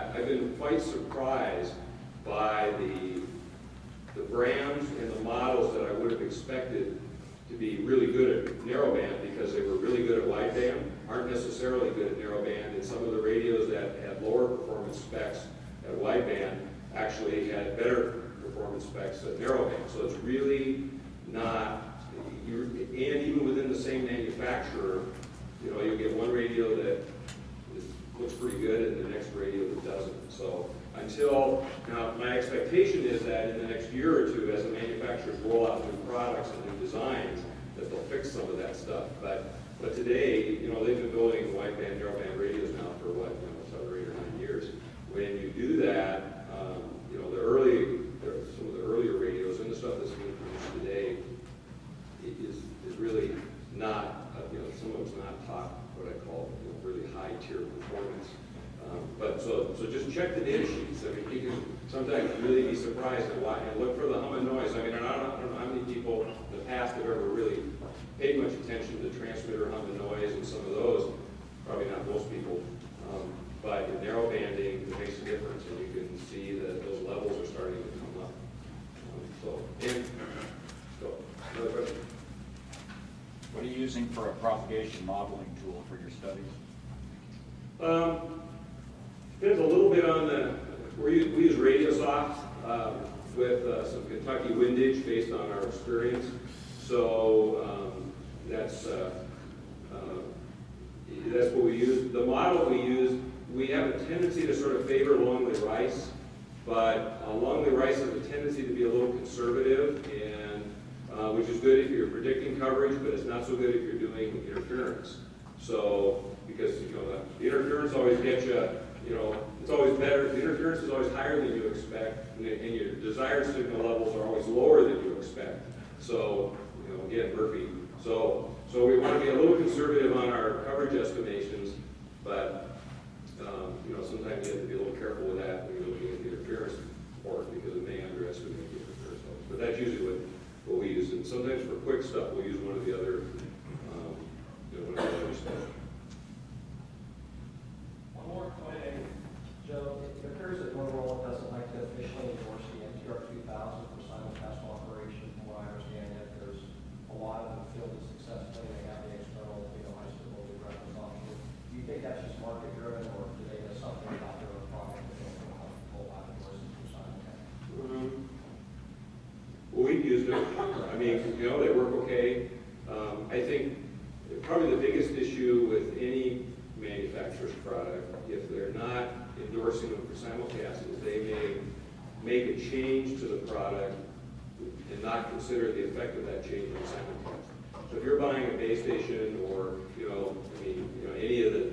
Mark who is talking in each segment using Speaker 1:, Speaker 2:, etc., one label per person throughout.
Speaker 1: that I've been quite surprised by the brands and the models that I would have expected to be really good at narrowband, because they were really good at wideband, aren't necessarily good at narrowband, and some of the radios that had lower performance specs at wideband actually had better performance specs at narrowband. So it's really not, and even within the same manufacturer, you know, you get one radio that looks pretty good and the next radio that doesn't. So now my expectation is that in the next year or two, as the manufacturers roll out new products and new designs, that they'll fix some of that stuff. But today, you know, they've been building wideband, narrowband radios now for what, 7 or 8 or 9 years. When you do that, you know, some of the earlier radios and the stuff that's being produced today is really not, you know, some of it's not top, what I call, you know, really high tier performance. But so just check the data sheets. I mean, you can sometimes really be surprised at why, and look for the hum and noise. I mean, I don't know how many people in the past have ever really paid much attention to transmitter hum and noise, and some of those, probably not most people. But in narrow banding, it makes a difference, and you can see that those levels are starting to come up. Another question?
Speaker 2: What are you using for a propagation modeling tool for your studies?
Speaker 1: Depends a little bit on we use RadioSoft with some Kentucky windage based on our experience. So that's what we use. The model we use, we have a tendency to sort of favor lonely rice, but lonely rice has a tendency to be a little conservative, and which is good if you're predicting coverage, but it's not so good if you're doing interference. So, because you know the interference always gets you, you know, it's always better. The interference is always higher than you expect, and your desired signal levels are always lower than you expect. So, you know, again, Murphy. So we want to be a little conservative on our coverage estimations, but you know, sometimes you have to be a little careful with that when you're looking at the interference report, because it may underestimate the interference levels. But that's usually what we use. And sometimes for quick stuff, we'll use one of the other, one of the other stuff.
Speaker 3: One more question, Joe. It appears that Motorola doesn't like to officially endorse the MTR 2000 for simulcast operation. From what I understand, that there's a lot of them fielded successfully. They have the external, high stability reference option. Do you think that's just market driven, or do they know something about their own product that they feel comfortable about endorsing for simulcast?
Speaker 1: Well, we've used them. I mean, you know, they work okay. I think probably the biggest issue with any manufacturer's product, if they're not endorsing them for simulcast, is they may make a change to the product and not consider the effect of that change on simulcast. So if you're buying a base station, or any of the,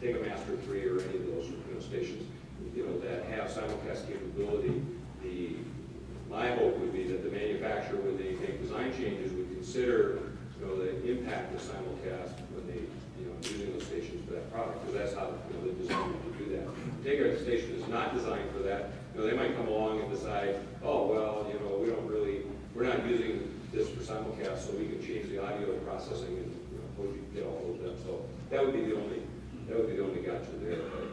Speaker 1: take a Master 3 or any of those stations, that have simulcast capability, my hope would be that the manufacturer, when they make design changes, would consider the impact of simulcast when they using those stations for that product, because that's how they designed to do that. Take a station that's not designed for that, they might come along and decide, oh well, we're not using this for simulcast, so we can change the audio processing and get all those done. So that would be the only gotcha there. But